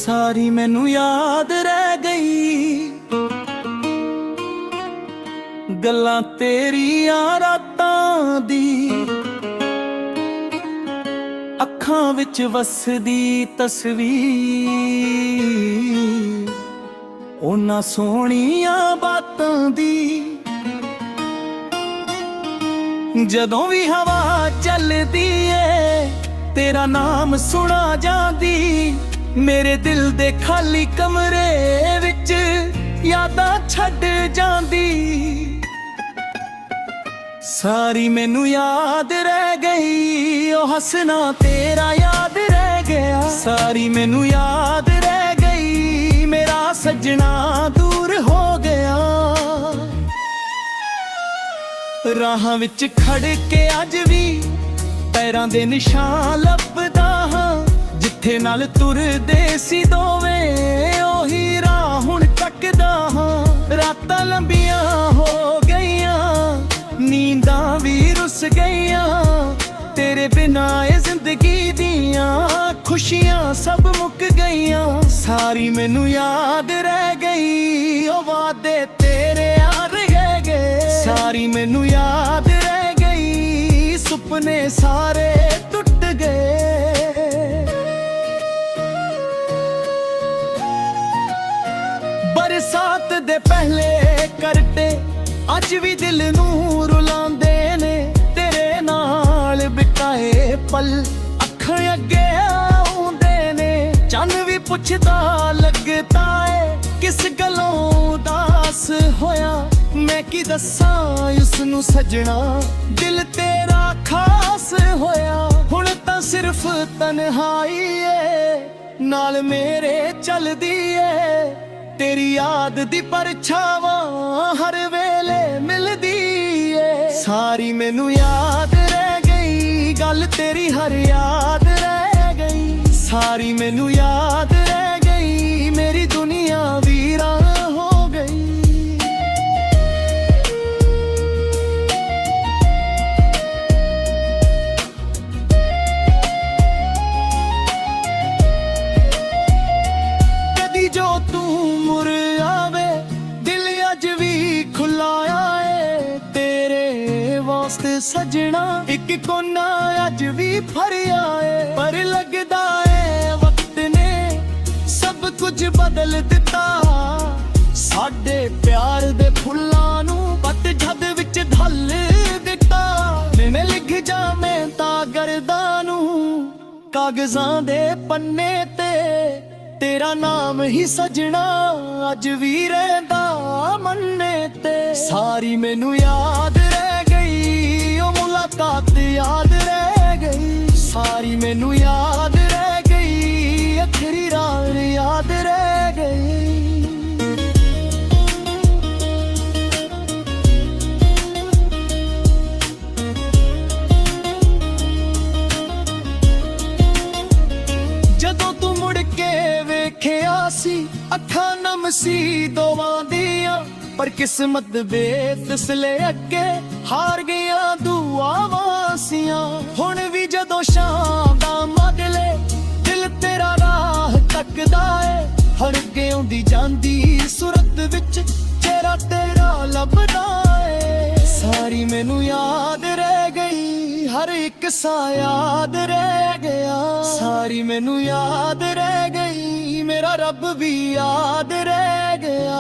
ਸਾਰੀ ਮੈਨੂੰ ਯਾਦ ਰਹਿ ਗਈ ਗੱਲਾਂ ਤੇਰੀਆਂ ਰਾਤਾਂ ਦੀ, ਅੱਖਾਂ ਵਿੱਚ ਵਸਦੀ ਤਸਵੀਰ ਉਹਨਾਂ ਸੋਹਣੀਆਂ ਬਾਤਾਂ ਦੀ। ਜਦੋਂ ਵੀ ਹਵਾ ਚੱਲਦੀ ਏ ਤੇਰਾ ਨਾਮ ਸੁਣਾ ਜਾਂਦੀ, ਮੇਰੇ ਦਿਲ ਦੇ ਖਾਲੀ ਕਮਰੇ ਵਿੱਚ ਯਾਦਾਂ ਛੱਡ ਜਾਂਦੀ। ਸਾਰੀ ਮੈਨੂੰ ਯਾਦ ਰਹਿ ਗਈ ਉਹ ਹੱਸਣਾ ਤੇਰਾ ਯਾਦ ਰਹਿ ਗਿਆ। ਸਾਰੀ ਮੈਨੂੰ ਯਾਦ ਰਹਿ ਗਈ ਮੇਰਾ ਸੱਜਣਾ ਦੂਰ ਹੋ ਗਿਆ। ਰਾਹਾਂ ਵਿੱਚ ਖੜ ਕੇ ਅੱਜ ਵੀ ਪੈਰਾਂ ਦੇ ਨਿਸ਼ਾਨ ਲੱਭਦਾ ਹਾਂ, ਜਿੱਥੇ ਨਾਲ ਤੁਰਦੇ ਸੀ ਦੋਵੇਂ ਉਹੀ ਰਾਹ ਹੁਣ ਤੱਕਦਾ ਹਾਂ। ਰਾਤਾਂ ਲੰਬੀਆਂ ਹੋ ਗਈਆਂ, ਨੀਂਦਾਂ ਵੀ ਰੁੱਸ ਗਈਆਂ, ਤੇਰੇ ਬਿਨਾਂ ਇਹ ਜ਼ਿੰਦਗੀ ਦੀਆਂ ਖੁਸ਼ੀਆਂ ਸਭ ਮੁੱਕ ਗਈਆਂ। ਸਾਰੀ ਮੈਨੂੰ ਯਾਦ ਰਹਿ ਗਈ ਉਹ ਵਾਅਦੇ ਤੇਰੇ ਆ ਰਹਿ ਗਏ। ਸਾਰੀ ਮੈਨੂੰ ਯਾਦ ਰਹਿ ਗਈ ਸੁਪਨੇ ਸਾਰੇ ਟੁੱਟ ਗਏ। ਬਰਸਾਤ ਦੇ ਪਹਿਲੇ ਕਰਤੇ ਅੱਜ ਵੀ ਦਿਲ ਨੂੰ ਰੁਲਾਉਂਦੇ ਨੇ, ਤੇਰੇ ਨਾਲ ਬਿਤਾਏ ਪਲ ਅੱਖਾਂ ਅੱਗੇ ਆਉਂਦੇ ਨੇ। ਚੰਨ ਵੀ ਪੁੱਛਦਾ ਲੱਗਦਾ ਏ ਕਿਸ ਗੱਲੋਂ ਉਦਾਸ ਹੋਇਆ, ਮੈਂ ਕੀ ਦੱਸਾਂ ਉਸਨੂੰ ਸਜਣਾ ਦਿਲ ਤੇਰਾ ਖਾਸ ਹੋਇਆ। ਹੁਣ ਤਾਂ ਸਿਰਫ ਤਨਹਾਈ ਏ ਨਾਲ ਮੇਰੇ ਚੱਲਦੀ ਏ, ਤੇਰੀ ਯਾਦ ਦੀ ਪਰਛਾਵਾਂ ਹਰ ਵੇਲੇ ਮਿਲਦੀ ਏ। ਸਾਰੀ ਮੈਨੂੰ ਯਾਦ ਰਹਿ ਗਈ ਗੱਲ ਤੇਰੀ ਹਰ ਯਾਦ ਰਹਿ ਗਈ। ਸਾਰੀ ਮੈਨੂੰ ਯਾਦ ਰਹਿ ਗਈ ਮੇਰੀ ਦੁਨੀਆ ਵੀਰਾਨ ਹੋ ਗਈ। ਕਦੀ ਜੋ ਤੂੰ ਮੁੜ ਆਵੇ ਦਿਲ ਅੱਜ ਵੀ ਖੁੱਲਾ ਏ, ਤੇਰੇ ਵਾਸਤੇ ਸਜਣਾ ਇੱਕ ਕੋਨਾ ਅੱਜ ਵੀ ਭਰਿਆ ਏ। ਪਰ ਲੱਗਦਾ ਏ ਵਕਤ ਨੇ ਸਭ ਕੁਝ ਬਦਲ ਦਿੱਤਾ, ਸਾਡੇ ਪਿਆਰ ਦੇ ਫੁੱਲਾਂ ਨੂੰ ਪਤਝੜ ਵਿੱਚ ਢੱਲ ਦਿੱਤਾ। ਮੈਂ ਲਿਖ ਜਾਵੇਂ ਤਾਂ ਗਰਦਾਂ ਨੂੰ ਕਾਗਜ਼ਾਂ ਦੇ ਪੰਨੇ ਤੇ, ਤੇਰਾ ਨਾਮ ਹੀ ਸਜਣਾ ਅੱਜ ਵੀ ਰਹਿੰਦਾ ਮੰਨੇ ਤੇ। ਸਾਰੀ ਮੈਨੂੰ ਯਾਦ ਰਹਿ ਗਈ ਉਹ ਮੁਲਾਕਾਤ ਯਾਦ ਰਹਿ ਗਈ। ਸਾਰੀ ਮੈਨੂੰ ਯਾਦ ਰਹਿ ਗਈ ਆਖਰੀ ਰਾਤ ਯਾਦ ਰਹਿ ਗਈ। ਜਦੋਂ ਤੂੰ ਮੁੜ ਕੇ ਵੇਖਿਆ ਸੀ ਅੱਖਾਂ ਨਮ ਸੀ ਦੋਵਾਂ ਦੀਆਂ, ਪਰ ਕਿਸਮਤ ਬੇਤਸਲੇ ਅੱਗੇ ਹਾਰ ਗਈਆਂ ਦੁਆਵਾਂ ਸੀਆਂ। ਹੁਣ ਵੀ ਜਦੋਂ ਸ਼ਾਮ ਦਾ ਮਗਲੇ ਦਿਲ ਤੇਰਾ ਰਾਹ ਤੱਕਦਾ ਏ, ਹਰ ਅੱਗੇ ਆਉਂਦੀ ਜਾਂਦੀ ਸੂਰਤ ਵਿੱਚ ਚਿਹਰਾ ਤੇਰਾ ਲੱਭਦਾ ਏ। ਸਾਰੀ ਮੈਨੂੰ ਯਾਦ ਰਹਿ ਗਈ ਹਰ ਇੱਕ ਸਾਹ ਯਾਦ ਰਹਿ ਗਿਆ। ਸਾਰੀ ਮੈਨੂੰ ਯਾਦ ਰਹਿ ਗਈ ਮੇਰਾ ਰੱਬ ਵੀ ਯਾਦ ਰਹਿ ਗਿਆ।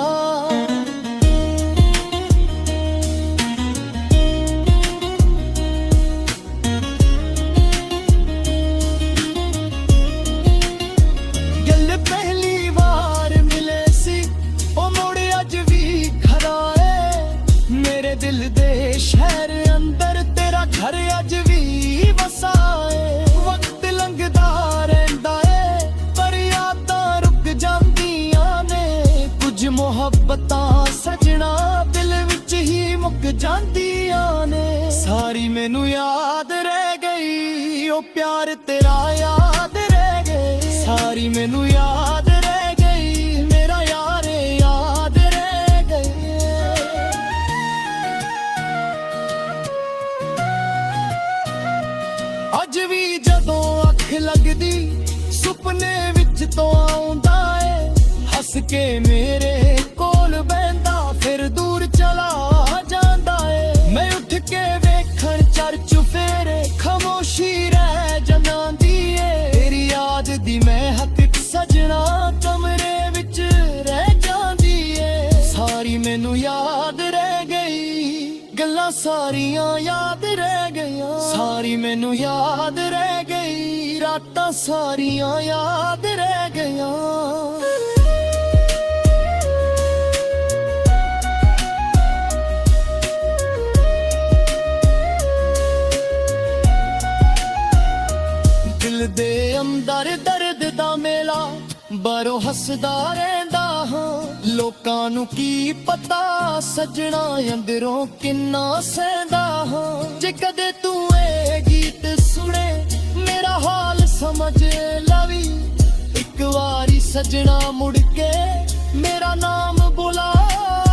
ਦਿਲ ਦੇ ਸ਼ਹਿਰ ਅੰਦਰ ਤੇਰਾ ਘਰ ਅੱਜ ਵੀ ਵਸਾਏ। ਵਕਤ ਲੰਘਦਾ ਰਹਿੰਦਾ ਏ ਪਰ ਯਾਦਾਂ ਰੁਕ ਜਾਂਦੀਆਂ ਨੇ, ਕੁਝ ਮੁਹੱਬਤਾਂ ਸਜਣਾ ਦਿਲ ਵਿੱਚ ਹੀ ਮੁੱਕ ਜਾਂਦੀਆਂ ਨੇ। ਸਾਰੀ ਮੈਨੂੰ ਯਾਦ ਰਹਿ ਗਈ ਉਹ ਪਿਆਰ ਤੇਰਾ ਯਾਦ ਰਹਿ ਗਏ। ਸਾਰੀ ਮੈਨੂੰ ਯਾਦ ਰਹਿ ਗਈ ਮੇਰਾ ਯਾਰ ਯਾਦ ਰਹਿ ਗਏ। ਅੱਜ ਵੀ ਜਦੋਂ ਅੱਖ ਲੱਗਦੀ ਸੁਪਨੇ ਵਿੱਚ ਤੋਂ ਆਉਂਦਾ ਹੱਸ ਕੇ ਮੇਰੇ ਕੋਲ ਬੈੰਦਾ ਫਿਰ ਦੂਰ ਚਲਾ ਜਾਂਦਾ ਏ। ਮੈਂ ਉੱਠ ਕੇ ਵੇਖਣ ਚਰਚ ਫੇਰੇ ਖਾਮੋਸ਼ੀ ਰਹਿ ਜਾਂਦੀ ਏ। ਤੇਰੀ ਯਾਦ ਦੀ ਮਹਿਕ ਸਜਣਾ ਕਮਰੇ ਵਿੱਚ ਰਹਿ ਜਾਂਦੀ ਏ। ਸਾਰੀ ਮੈਨੂੰ ਯਾਦ ਰਹਿ ਗਈ, ਗੱਲਾਂ ਸਾਰੀਆਂ ਯਾਦ ਰਹਿ ਗਈਆਂ। ਸਾਰੀ ਮੈਨੂੰ ਯਾਦ ਰਹਿ ਗਈ, ਰਾਤਾਂ ਸਾਰੀਆਂ ਯਾਦ ਰਹਿ ਗਈਆਂ। ਦਿਲ ਦੇ ਅੰਦਰ ਦਰਦ ਦਾ ਮੇਲਾ, ਬਾਹਰੋਂ ਹੱਸਦਾ ਰਹਿੰਦਾ ਹਾਂ। ਲੋਕਾਂ ਨੂੰ ਕੀ ਪਤਾ ਸੱਜਣਾ ਅੰਦਰੋਂ ਕਿੰਨਾ ਸਹਿੰਦਾ ਹਾਂ। ਜੇ ਕਦੇ ਤੂੰ ਇਹ ਗੀਤ ਸੁਣੇ ਮੇਰਾ ਹਾਲ ਸਮਝ ਲਵੀ। ਇੱਕ ਵਾਰੀ ਸੱਜਣਾ ਮੁੜ ਕੇ ਮੇਰਾ ਨਾਮ ਬੁਲਾ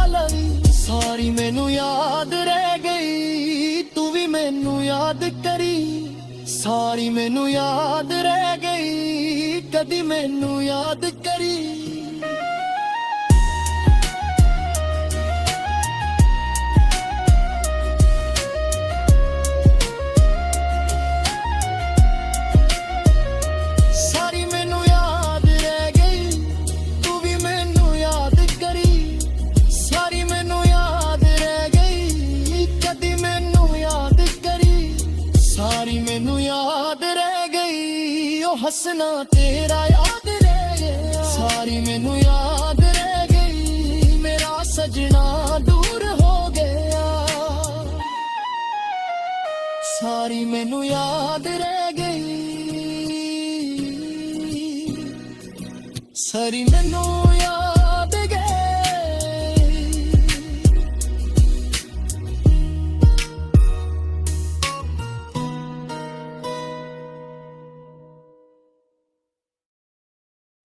ਲਵੀ। ਸਾਰੀ ਮੈਨੂੰ ਯਾਦ ਰਹਿ ਗਈ, ਤੂੰ ਵੀ ਮੈਨੂੰ ਯਾਦ ਕਰੀ। ਸਾਰੀ ਮੈਨੂੰ ਯਾਦ ਰਹਿ ਗਈ, ਕਦੀ ਮੈਨੂੰ ਯਾਦ ਕਰੀ। ਸਾਰੀ ਮੈਨੂੰ ਯਾਦ ਰਹਿ ਗਈ, ਤੂੰ ਵੀ ਮੈਨੂੰ ਯਾਦ ਕਰੀ। ਸਾਰੀ ਮੈਨੂੰ ਯਾਦ ਰਹਿ ਗਈ, ਕਦੀ ਮੈਨੂੰ ਯਾਦ ਕਰੀ। ਸਾਰੀ ਮੈਨੂੰ ਯਾਦ ਰਹਿ ਗਈ, ਉਹ ਹੱਸਣਾ ਤੇਰਾ ਯਾਦ ਰਹਿ ਗਿਆ। ਸਾਰੀ ਮੈਨੂੰ ਯਾਦ ਰਹਿ ਗਈ, ਮੇਰਾ ਸਜਣਾ ਦੂਰ ਹੋ ਗਿਆ। ਸਾਰੀ ਮੈਨੂੰ ਯਾਦ ਰਹਿ ਗਈ, ਸਾਰੀ ਮੈਨੂੰ